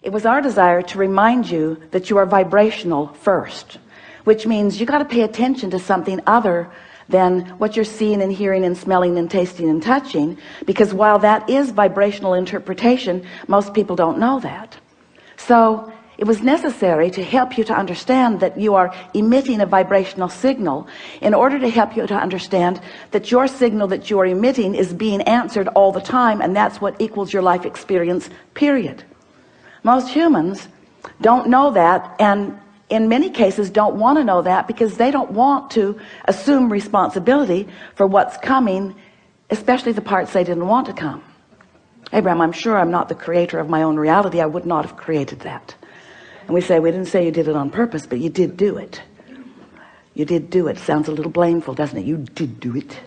It was our desire to remind you that you are vibrational first, which means you got to pay attention to something other than what you're seeing and hearing and smelling and tasting and touching, because while that is vibrational interpretation, most people don't know that. So it was necessary to help you to understand that you are emitting a vibrational signal in order to help you to understand that your signal that you are emitting is being answered all the time, and that's what equals your life experience, period. Most humans don't know that, and in many cases don't want to know that, because they don't want to assume responsibility for what's coming, especially the parts they didn't want to come. Abraham, I'm sure I'm not the creator of my own reality. I would not have created that. And we say, we didn't say you did it on purpose, but you did do it. You did do it. Sounds a little blameful, doesn't it? You did do it.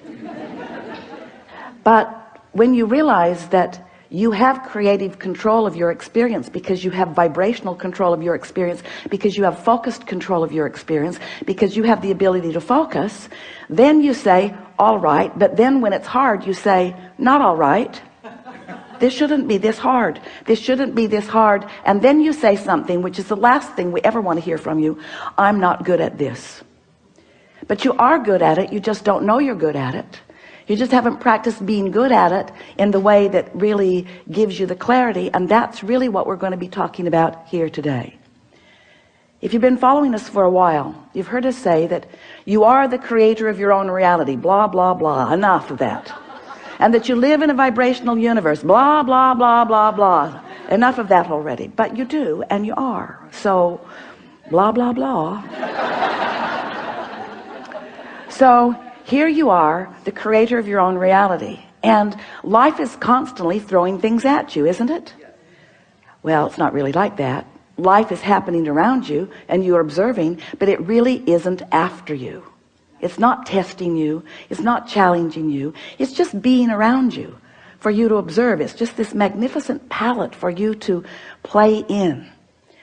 But when you realize that you have creative control of your experience, because you have vibrational control of your experience, because you have focused control of your experience, because you have the ability to focus, then you say, all right. But then when it's hard, you say, not all right. This shouldn't be this hard. This shouldn't be this hard. And then you say something, which is the last thing we ever want to hear from you. I'm not good at this. But you are good at it. You just don't know you're good at it. You just haven't practiced being good at it in the way that really gives you the clarity. And that's really what we're going to be talking about here today. If you've been following us for a while, you've heard us say that you are the creator of your own reality, blah, blah, blah. Enough of that. And that you live in a vibrational universe, blah, blah, blah, blah, blah. Enough of that already. But you do, and you are. So, blah, blah, blah. So, here you are, the creator of your own reality, and life is constantly throwing things at you, isn't it? Well, it's not really like that. Life is happening around you and you're observing, but it really isn't after you. It's not testing you. It's not challenging you. It's just being around you for you to observe. It's just this magnificent palette for you to play in.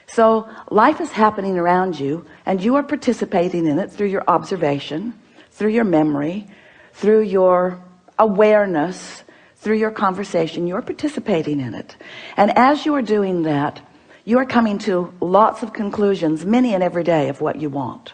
So life is happening around you and you are participating in it through your observation, through your memory, through your awareness, through your conversation. You're participating in it. And as you are doing that, you are coming to lots of conclusions, many and every day, of what you want.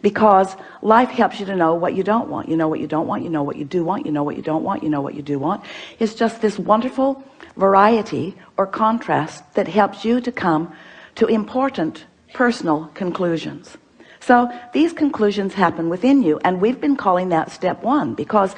Because life helps you to know what you don't want. You know what you don't want, you know what you do want, you know what you don't want, you know what you do want. It's just this wonderful variety or contrast that helps you to come to important personal conclusions. So these conclusions happen within you, and we've been calling that step one, because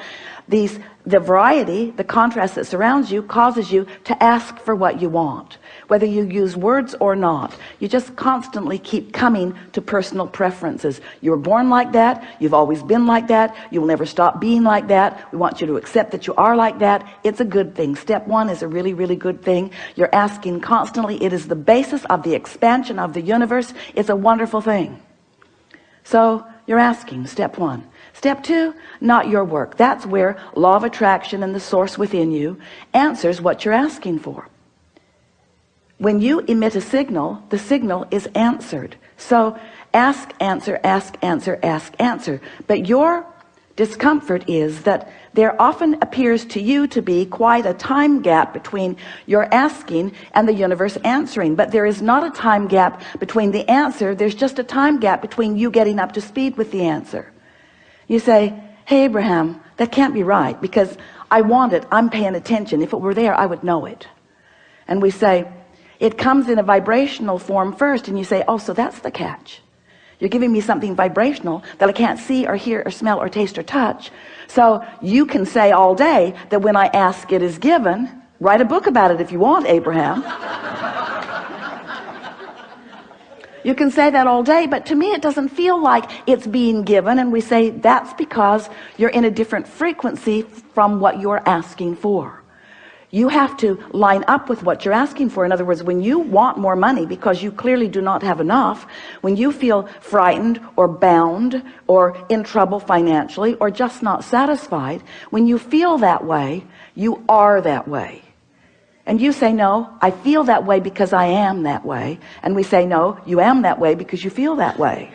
the variety, the contrast that surrounds you, causes you to ask for what you want, whether you use words or not. You just constantly keep coming to personal preferences. You were born like that. You've always been like that. You will never stop being like that. We want you to accept that you are like that. It's a good thing. Step one is a really, really good thing. You're asking constantly. It is the basis of the expansion of the universe. It's a wonderful thing. So you're asking, step one. Step two, not your work. That's where law of attraction and the source within you answers what you're asking for. When you emit a signal, the signal is answered. So ask, answer, ask, answer, ask, answer. But your discomfort is that there often appears to you to be quite a time gap between your asking and the universe answering. But there is not a time gap between the answer. There's just a time gap between you getting up to speed with the answer. You say, hey, Abraham, that can't be right, because I want it. I'm paying attention. If it were there, I would know it. And we say, it comes in a vibrational form first. And you say, oh, so that's the catch. You're giving me something vibrational that I can't see or hear or smell or taste or touch. So you can say all day that when I ask, it is given. Write a book about it if you want, Abraham. You can say that all day, but to me it doesn't feel like it's being given. And we say that's because you're in a different frequency from what you're asking for. You have to line up with what you're asking for. In other words, when you want more money because you clearly do not have enough, when you feel frightened or bound or in trouble financially or just not satisfied, when you feel that way, you are that way. And you say, no, I feel that way because I am that way. And we say, no, you am that way because you feel that way.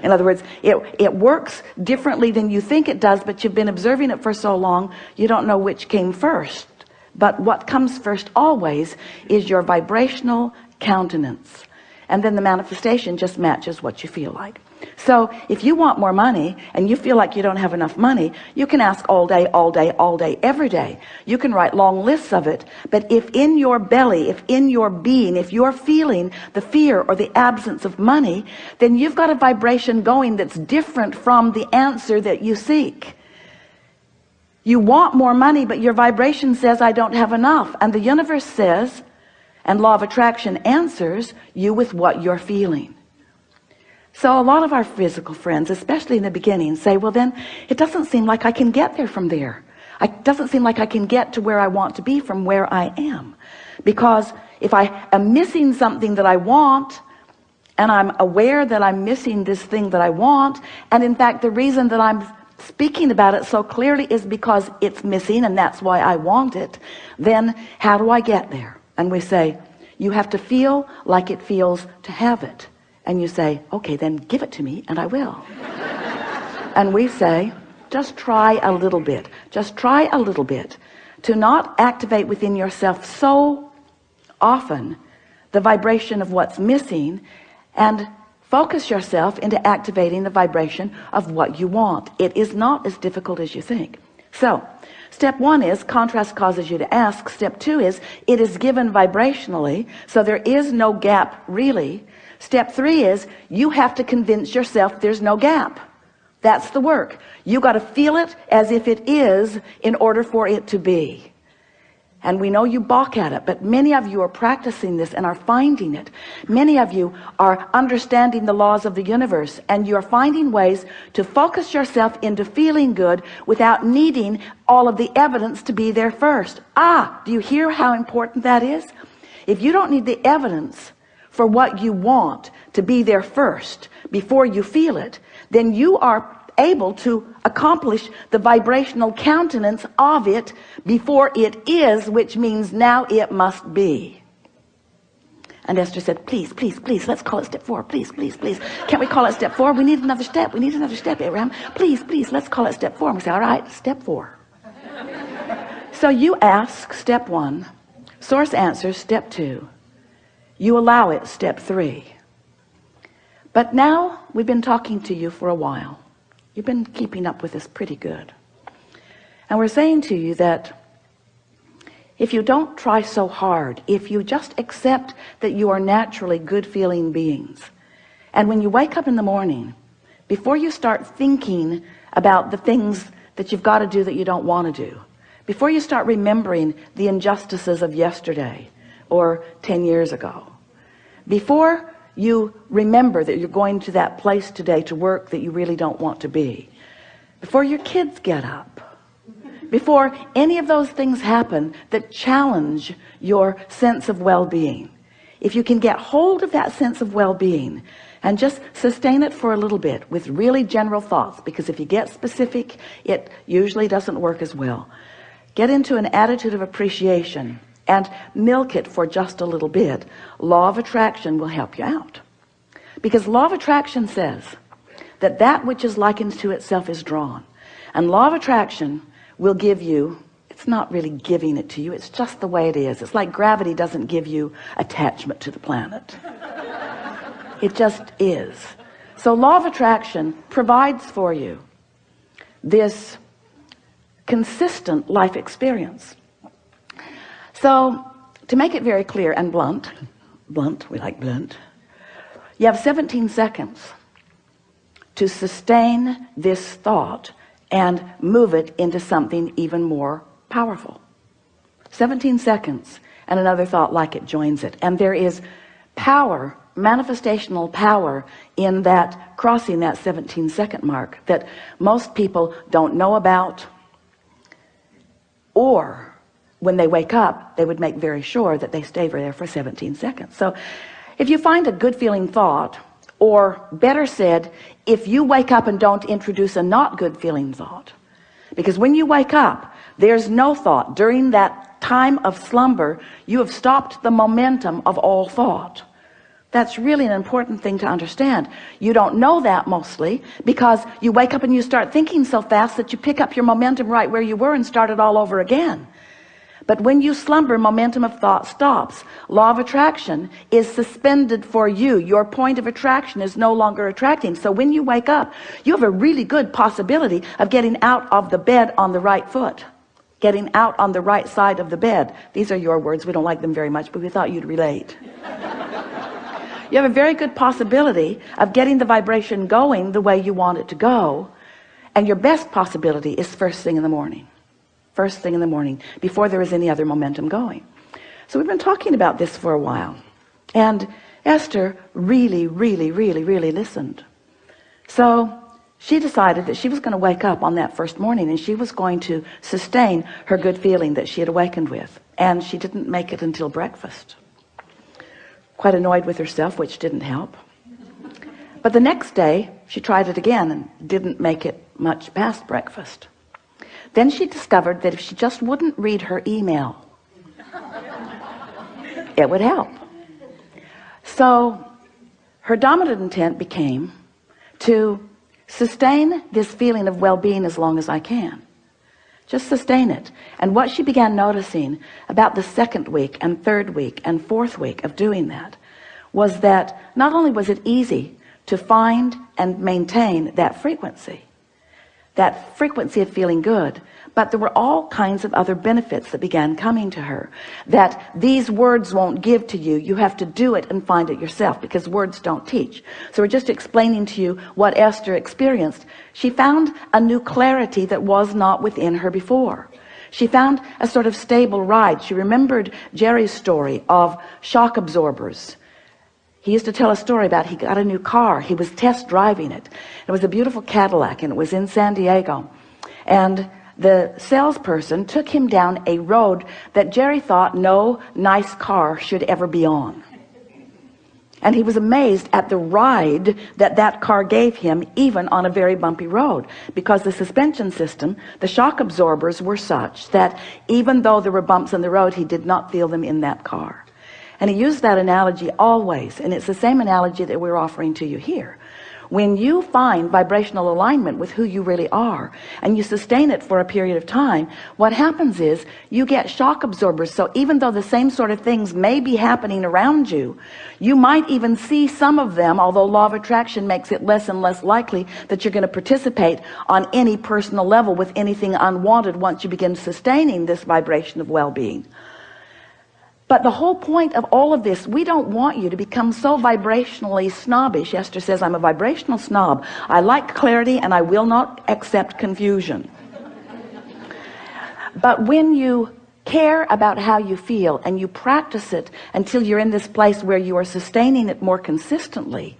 In other words, it works differently than you think it does, but you've been observing it for so long, you don't know which came first. But what comes first always is your vibrational countenance, and then the manifestation just matches what you feel like. So if you want more money and you feel like you don't have enough money, you can ask all day, all day, all day, every day. You can write long lists of it. But if in your belly, if in your being, if you're feeling the fear or the absence of money, then you've got a vibration going that's different from the answer that you seek. You want more money, but your vibration says, I don't have enough. And the universe says, and law of attraction answers you with what you're feeling. So a lot of our physical friends, especially in the beginning, say, well, then it doesn't seem like I can get there from there. It doesn't seem like I can get to where I want to be from where I am. Because if I am missing something that I want, and I'm aware that I'm missing this thing that I want, and in fact the reason that I'm speaking about it so clearly is because it's missing and that's why I want it, then how do I get there? And we say, you have to feel like it feels to have it. And you say, okay, then give it to me and I will. And we say, just try a little bit. Just try a little bit to not activate within yourself so often the vibration of what's missing, and focus yourself into activating the vibration of what you want. It is not as difficult as you think. So step one is contrast causes you to ask. Step two is it is given vibrationally, so there is no gap really. Step three is you have to convince yourself there's no gap. That's the work. You got to feel it as if it is in order for it to be. And we know you balk at it, but many of you are practicing this and are finding it. Many of you are understanding the laws of the universe, and you're finding ways to focus yourself into feeling good without needing all of the evidence to be there first. Do you hear how important that is? If you don't need the evidence for what you want to be there first before you feel it, then you are able to accomplish the vibrational countenance of it before it is, which means now it must be. And Esther said, please, please, please, let's call it step 4. Please, please, please. Can't we call it step 4? We need another step. We need another step, Abraham. Please, please, let's call it step 4. And we say, all right, step 4. So you ask step 1, source answers step 2, you allow it step 3. But now we've been talking to you for a while. You've been keeping up with us pretty good. And we're saying to you that if you don't try so hard, if you just accept that you are naturally good feeling beings, and when you wake up in the morning, before you start thinking about the things that you've got to do that you don't want to do, before you start remembering the injustices of yesterday or 10 years ago, before you remember that you're going to that place today to work that you really don't want to be, before your kids get up, before any of those things happen that challenge your sense of well-being, if you can get hold of that sense of well-being and just sustain it for a little bit with really general thoughts, because if you get specific, it usually doesn't work as well. Get into an attitude of appreciation and milk it for just a little bit. Law of attraction will help you out, because law of attraction says that that which is likened to itself is drawn, and law of attraction will give you, it's not really giving it to you, it's just the way it is. It's like gravity doesn't give you attachment to the planet. It just is. So law of attraction provides for you this consistent life experience. So to make it very clear and blunt, we like blunt, you have 17 seconds to sustain this thought and move it into something even more powerful. 17 seconds and another thought like it joins it. And there is power, manifestational power, in that crossing that 17-second mark that most people don't know about, or when they wake up they would make very sure that they stay there for 17 seconds. So if you find a good feeling thought, or better said, if you wake up and don't introduce a not good feeling thought, because when you wake up there's no thought. During that time of slumber you have stopped the momentum of all thought. That's really an important thing to understand. You don't know that mostly because you wake up and you start thinking so fast that you pick up your momentum right where you were and start it all over again. But when you slumber, momentum of thought stops. Law of attraction is suspended for you. Your point of attraction is no longer attracting. So when you wake up, you have a really good possibility of getting out of the bed on the right foot, getting out on the right side of the bed. These are your words. We don't like them very much, but we thought you'd relate. You have a very good possibility of getting the vibration going the way you want it to go. And your best possibility is first thing in the morning. First thing in the morning, before there is any other momentum going. So we've been talking about this for a while, and Esther really listened. So she decided that she was going to wake up on that first morning, and she was going to sustain her good feeling that she had awakened with. And she didn't make it until breakfast. Quite annoyed with herself, which didn't help. But the next day she tried it again and didn't make it much past breakfast. Then she discovered that if she just wouldn't read her email, it would help. So her dominant intent became to sustain this feeling of well-being as long as I can. Just sustain it. And what she began noticing about the second week and third week and fourth week of doing that was that not only was it easy to find and maintain that frequency of feeling good, but there were all kinds of other benefits that began coming to her that these words won't give to you. You have to do it and find it yourself, because words don't teach. So we're just explaining to you what Esther experienced. She found a new clarity that was not within her before. She found a sort of stable ride. She remembered Jerry's story of shock absorbers. He used to tell a story about he got a new car. He was test driving it. It was a beautiful Cadillac, and it was in San Diego. And the salesperson took him down a road that Jerry thought no nice car should ever be on. And he was amazed at the ride that that car gave him, even on a very bumpy road, because the suspension system, the shock absorbers, were such that even though there were bumps in the road, he did not feel them in that car. And he used that analogy always, and it's the same analogy that we're offering to you here. When you find vibrational alignment with who you really are, and you sustain it for a period of time, what happens is you get shock absorbers. So even though the same sort of things may be happening around you, you might even see some of them, although law of attraction makes it less and less likely that you're going to participate on any personal level with anything unwanted once you begin sustaining this vibration of well-being. But the whole point of all of this, we don't want you to become so vibrationally snobbish. Esther says, I'm a vibrational snob. I like clarity and I will not accept confusion. But when you care about how you feel and you practice it until you're in this place where you are sustaining it more consistently,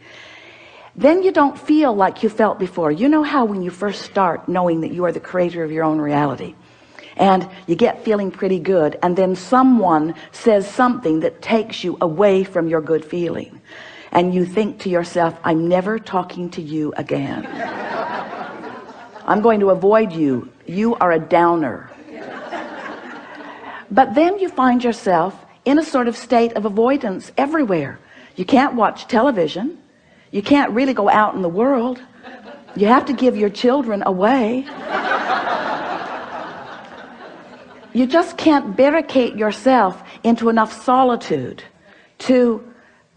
then you don't feel like you felt before. You know how when you first start knowing that you are the creator of your own reality, and you get feeling pretty good, and then someone says something that takes you away from your good feeling, and you think to yourself, I'm never talking to you again. I'm going to avoid you. You are a downer. But then you find yourself in a sort of state of avoidance everywhere. You can't watch television. You can't really go out in the world. You have to give your children away. You just can't barricade yourself into enough solitude to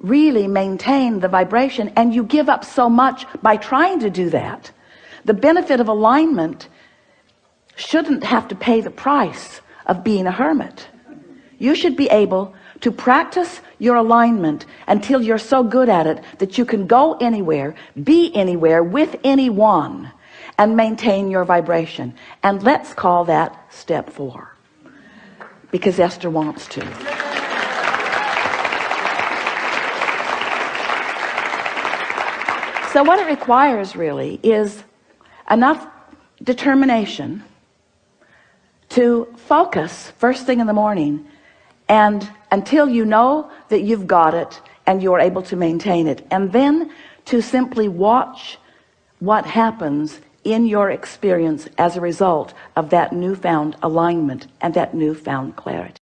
really maintain the vibration, and you give up so much by trying to do that. The benefit of alignment shouldn't have to pay the price of being a hermit. You should be able to practice your alignment until you're so good at it that you can go anywhere, be anywhere with anyone, and maintain your vibration. And let's call that step 4. Because Esther wants to. So what it requires really is enough determination to focus first thing in the morning, and until you know that you've got it and you're able to maintain it, and then to simply watch what happens in your experience as a result of that newfound alignment and that newfound clarity.